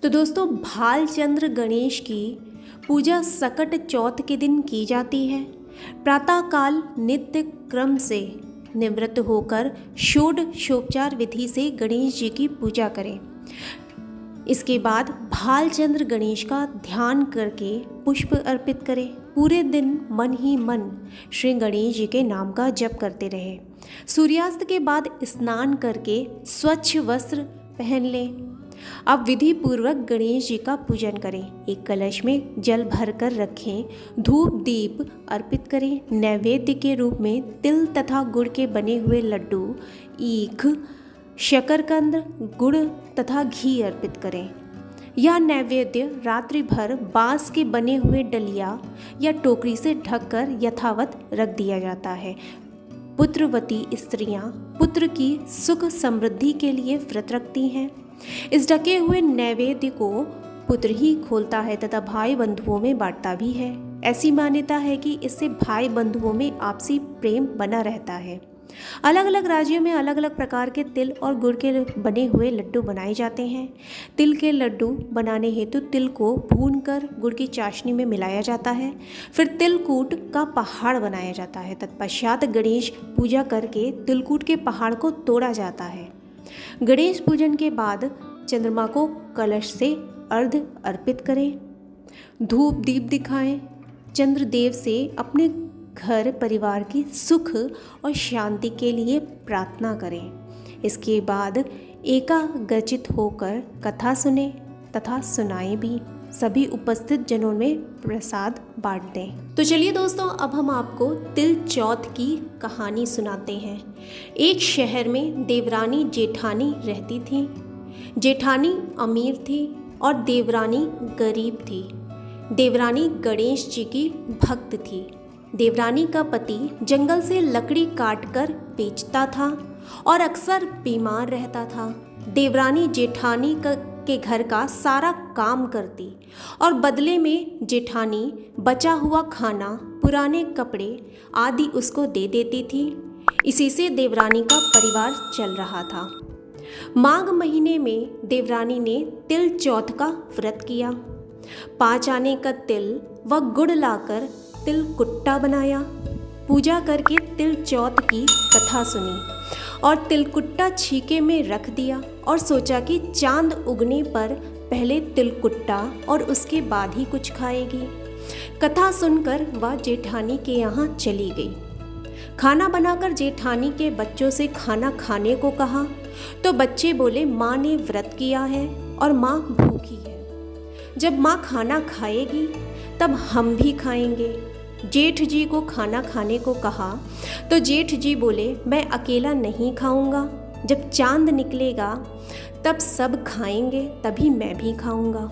तो दोस्तों भालचंद्र गणेश की पूजा सकट चौथ के दिन की जाती है। प्रातःकाल नित्य क्रम से निवृत्त होकर षोडशोपचार विधि से गणेश जी की पूजा करें। इसके बाद भालचंद्र गणेश का ध्यान करके पुष्प अर्पित करें। पूरे दिन मन ही मन श्री गणेश जी के नाम का जप करते रहें। सूर्यास्त के बाद स्नान करके स्वच्छ वस्त्र पहन लें। अब विधि पूर्वक गणेश जी का पूजन करें। एक कलश में जल भर कर रखें। धूप दीप अर्पित करें। नैवेद्य के रूप में तिल तथा गुड़ के बने हुए लड्डू, ईख, शकरकंद, गुड़ तथा घी अर्पित करें। यह नैवेद्य रात्रि भर बांस के बने हुए डलिया या टोकरी से ढककर यथावत रख दिया जाता है। पुत्रवती स्त्रियां पुत्र की सुख समृद्धि के लिए व्रत रखती हैं। इस ढके हुए नैवेद्य को पुत्र ही खोलता है तथा भाई बंधुओं में बांटता भी है। ऐसी मान्यता है कि इससे भाई बंधुओं में आपसी प्रेम बना रहता है। अलग अलग राज्यों में अलग अलग प्रकार के तिल और गुड़ के बने हुए लड्डू बनाए जाते हैं। तिल के लड्डू बनाने हेतु तिल को भूनकर गुड़ की चाशनी में मिलाया जाता है। फिर तिलकूट का पहाड़ बनाया जाता है। तत्पश्चात गणेश पूजा करके तिलकूट के पहाड़ को तोड़ा जाता है। गणेश पूजन के बाद चंद्रमा को कलश से अर्घ्य अर्पित करें। धूप दीप दिखाएं। चंद्रदेव से अपने घर परिवार की सुख और शांति के लिए प्रार्थना करें। इसके बाद एकाग्रचित होकर कथा सुने तथा सुनाएं भी। सभी उपस्थित जनों में प्रसाद बांट दें। तो चलिए दोस्तों, अब हम आपको तिल चौथ की कहानी सुनाते हैं। एक शहर में देवरानी जेठानी रहती थी। जेठानी अमीर थी और देवरानी गरीब थी। देवरानी गणेश जी की भक्त थी। देवरानी का पति जंगल से लकड़ी काटकर बेचता था और अक्सर बीमार रहता था। देवरानी जेठानी के घर का सारा काम करती और बदले में जेठानी बचा हुआ खाना, पुराने कपड़े आदि उसको दे देती थी। इसी से देवरानी का परिवार चल रहा था। माघ महीने में देवरानी ने तिल चौथ का व्रत किया। 5 आने का तिल व गुड़ लाकर तिल कुट्टा बनाया। पूजा करके तिल चौथ की कथा सुनी और तिलकुट्टा छीके में रख दिया और सोचा कि चांद उगने पर पहले तिलकुट्टा और उसके बाद ही कुछ खाएगी। कथा सुनकर वह जेठानी के यहाँ चली गई। खाना बनाकर जेठानी के बच्चों से खाना खाने को कहा तो बच्चे बोले माँ ने व्रत किया है और माँ भूखी है। जब माँ खाना खाएगी तब हम भी खाएंगे। जेठ जी को खाना खाने को कहा तो जेठ जी बोले मैं अकेला नहीं खाऊंगा। जब चांद निकलेगा तब सब खाएंगे, तभी मैं भी खाऊंगा।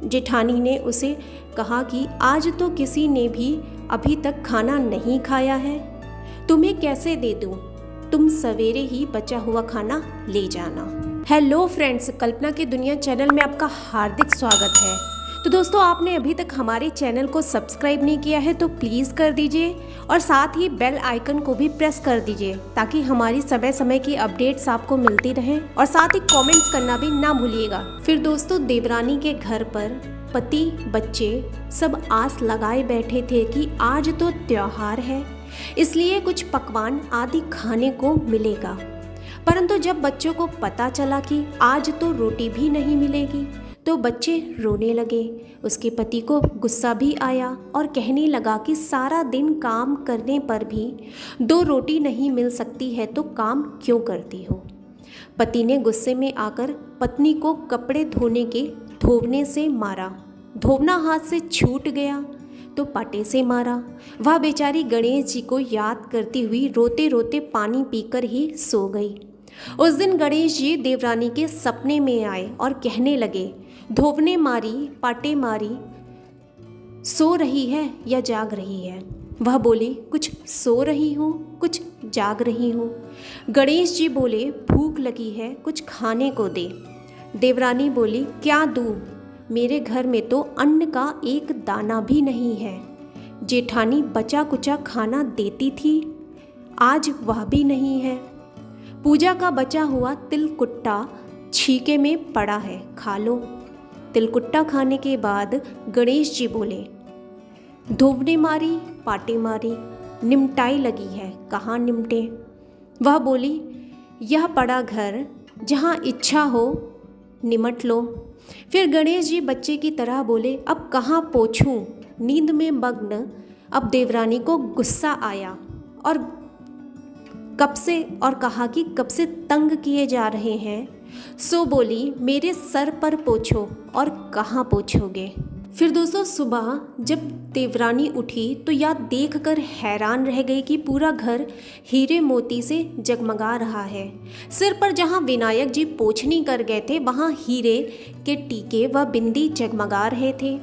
जेठानी ने उसे कहा कि आज तो किसी ने भी अभी तक खाना नहीं खाया है, तुम्हें कैसे दे दूं? तुम सवेरे ही बचा हुआ खाना ले जाना। हेलो फ्रेंड्स, कल्पना की दुनिया चैनल में आपका हार्दिक स्वागत है। तो दोस्तों, आपने अभी तक हमारे चैनल को सब्सक्राइब नहीं किया है तो प्लीज़ कर दीजिए और साथ ही बेल आइकन को भी प्रेस कर दीजिए ताकि हमारी समय समय की अपडेट्स आपको मिलती रहें और साथ ही कमेंट्स करना भी ना भूलिएगा। फिर दोस्तों, देवरानी के घर पर पति बच्चे सब आस लगाए बैठे थे कि आज तो त्योहार है, इसलिए कुछ पकवान आदि खाने को मिलेगा। परंतु जब बच्चों को पता चला कि आज तो रोटी भी नहीं मिलेगी तो बच्चे रोने लगे। उसके पति को गुस्सा भी आया और कहने लगा कि सारा दिन काम करने पर भी 2 रोटी नहीं मिल सकती है तो काम क्यों करती हो। पति ने गुस्से में आकर पत्नी को कपड़े धोने के धोवने से मारा। धोवना हाथ से छूट गया तो पाटे से मारा। वह बेचारी गणेश जी को याद करती हुई रोते रोते पानी पीकर ही सो गई। उस दिन गणेश जी देवरानी के सपने में आए और कहने लगे, धोवने मारी, पाटे मारी, सो रही है या जाग रही है? वह बोली, कुछ सो रही हूँ, कुछ जाग रही हूँ। गणेश जी बोले, भूख लगी है, कुछ खाने को दे। देवरानी बोली, क्या दूँ? मेरे घर में तो अन्न का एक दाना भी नहीं है। जेठानी बचा कुचा खाना देती थी, आज वह भी नहीं है। पूजा का बचा हुआ तिलकुट्टा छीके में पड़ा है, खा लो। तिलकुट्टा खाने के बाद गणेश जी बोले, धोवने मारी पाटे मारी, निमटाई लगी है, कहाँ निमटे। वह बोली, यह पड़ा घर, जहाँ इच्छा हो निमट लो। फिर गणेश जी बच्चे की तरह बोले, अब कहाँ पोंछूं, नींद में मग्न। अब देवरानी को गुस्सा आया और कहा कि कब से तंग किए जा रहे हैं। सो बोली, मेरे सर पर पोंछो, और कहाँ पोंछोगे। फिर दोस्तों सुबह जब देवरानी उठी तो यह देखकर हैरान रह गई कि पूरा घर हीरे मोती से जगमगा रहा है। सिर पर जहाँ विनायक जी पोंछनी कर गए थे वहाँ हीरे के टीके व बिंदी जगमगा रहे थे।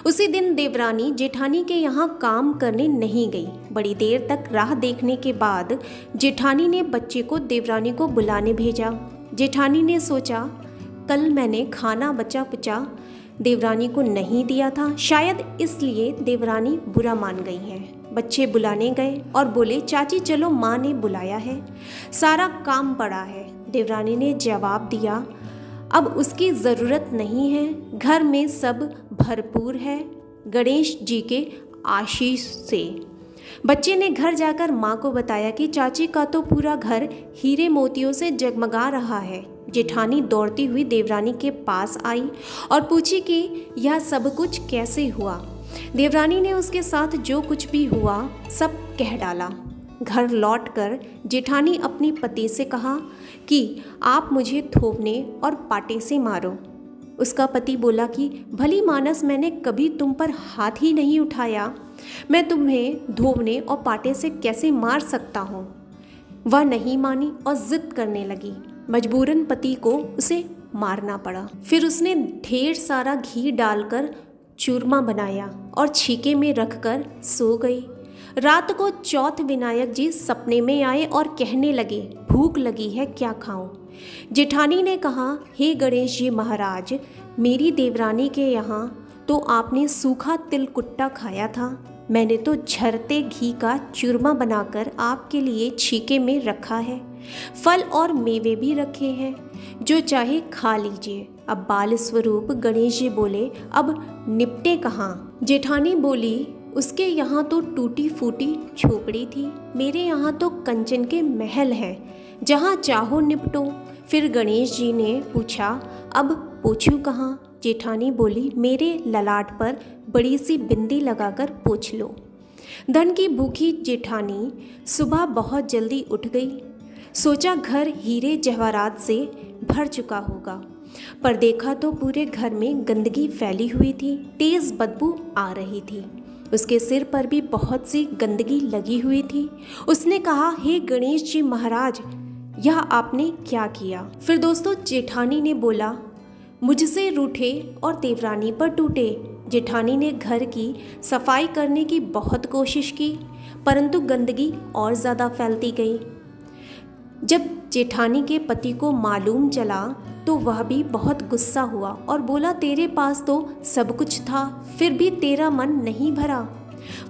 उसी दिन देवरानी जेठानी के यहाँ काम करने नहीं गई। बड़ी देर तक राह देखने के बाद जेठानी ने बच्चे को देवरानी को बुलाने भेजा। जेठानी ने सोचा, कल मैंने खाना बचा पुचा देवरानी को नहीं दिया था, शायद इसलिए देवरानी बुरा मान गई है। बच्चे बुलाने गए और बोले, चाची चलो, माँ ने बुलाया है, सारा काम पड़ा है। देवरानी ने जवाब दिया, अब उसकी ज़रूरत नहीं है, घर में सब भरपूर है गणेश जी के आशीष से। बच्चे ने घर जाकर माँ को बताया कि चाची का तो पूरा घर हीरे मोतियों से जगमगा रहा है। जेठानी दौड़ती हुई देवरानी के पास आई और पूछी कि यह सब कुछ कैसे हुआ। देवरानी ने उसके साथ जो कुछ भी हुआ सब कह डाला। घर लौटकर जेठानी अपनी पति से कहा कि आप मुझे थोपने और पाटे से मारो। उसका पति बोला कि भली मानस, मैंने कभी तुम पर हाथ ही नहीं उठाया, मैं तुम्हें धोवने और पाटे से कैसे मार सकता हूँ। वह नहीं मानी और जिद करने लगी। मजबूरन पति को उसे मारना पड़ा। फिर उसने ढेर सारा घी डालकर चूरमा बनाया और छीके में रखकर सो गई। रात को चौथ विनायक जी सपने में आए और कहने लगे, भूख लगी है, क्या खाऊं। जेठानी ने कहा, हे गणेश जी महाराज, मेरी देवरानी के यहाँ तो आपने सूखा तिलकुट्टा खाया था, मैंने तो झरते घी का चूरमा बनाकर आपके लिए छीके में रखा है, फल और मेवे भी रखे हैं, जो चाहे खा लीजिए। अब बाल स्वरूप गणेश जी बोले, अब निपटे कहाँ। जेठानी बोली, उसके यहाँ तो टूटी फूटी झोपड़ी थी, मेरे यहाँ तो कंचन के महल हैं, जहाँ चाहो निपटो। फिर गणेश जी ने पूछा, अब पोंछूं कहाँ। जेठानी बोली, मेरे ललाट पर बड़ी सी बिंदी लगाकर पोंछ लो। धन की भूखी जेठानी सुबह बहुत जल्दी उठ गई। सोचा घर हीरे जवाहरात से भर चुका होगा, पर देखा तो पूरे घर में गंदगी फैली हुई थी, तेज बदबू आ रही थी। उसके सिर पर भी बहुत सी गंदगी लगी हुई थी। उसने कहा, हे गणेश जी महाराज, यह आपने क्या किया। फिर दोस्तों जेठानी ने बोला, मुझसे रूठे और देवरानी पर टूटे। जेठानी ने घर की सफाई करने की बहुत कोशिश की, परंतु गंदगी और ज़्यादा फैलती गई। जब जेठानी के पति को मालूम चला तो वह भी बहुत गुस्सा हुआ और बोला, तेरे पास तो सब कुछ था, फिर भी तेरा मन नहीं भरा।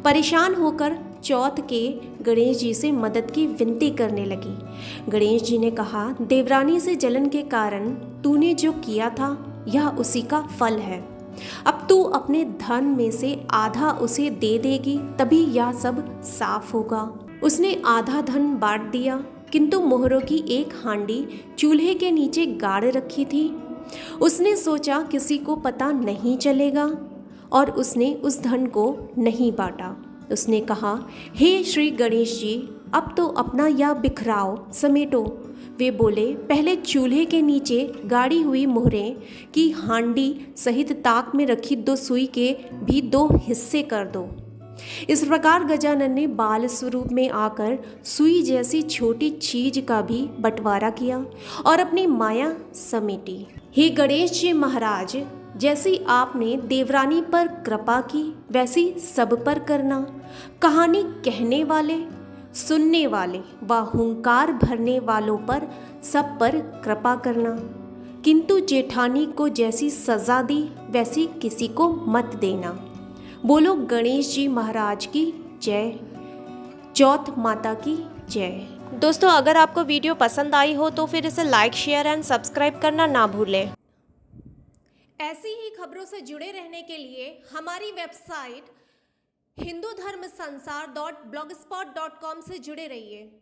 परेशान होकर चौथ के गणेश जी से मदद की विनती करने लगी। गणेश जी ने कहा, देवरानी से जलन के कारण तूने जो किया था यह उसी का फल है। अब तू अपने धन में से आधा उसे दे देगी, तभी यह सब साफ होगा। उसने आधा धन बांट दिया, किंतु मोहरों की एक हांडी चूल्हे के नीचे गाड़ रखी थी। उसने सोचा किसी को पता नहीं चलेगा और उसने उस धन को नहीं बांटा। उसने कहा, हे श्री गणेश जी, अब तो अपना यह बिखराव समेटो। वे बोले, पहले चूल्हे के नीचे गाड़ी हुई मोहरें की हांडी सहित ताक में रखी 2 सुई के भी 2 हिस्से कर दो। इस प्रकार गजानन ने बाल स्वरूप में आकर सुई जैसी छोटी चीज का भी बंटवारा किया और अपनी माया समेटी। हे गणेश जी महाराज, जैसी आपने देवरानी पर कृपा की वैसी सब पर करना। कहानी कहने वाले, सुनने वाले व हुंकार भरने वालों पर सब पर कृपा करना, किंतु जेठानी को जैसी सजा दी वैसी किसी को मत देना। बोलो गणेश जी महाराज की जय, चौथ माता की जय। दोस्तों अगर आपको वीडियो पसंद आई हो तो फिर इसे लाइक शेयर एंड सब्सक्राइब करना ना भूलें। ऐसी ही खबरों से जुड़े रहने के लिए हमारी वेबसाइट hindutharmsansar.blogspot.com से जुड़े रहिए।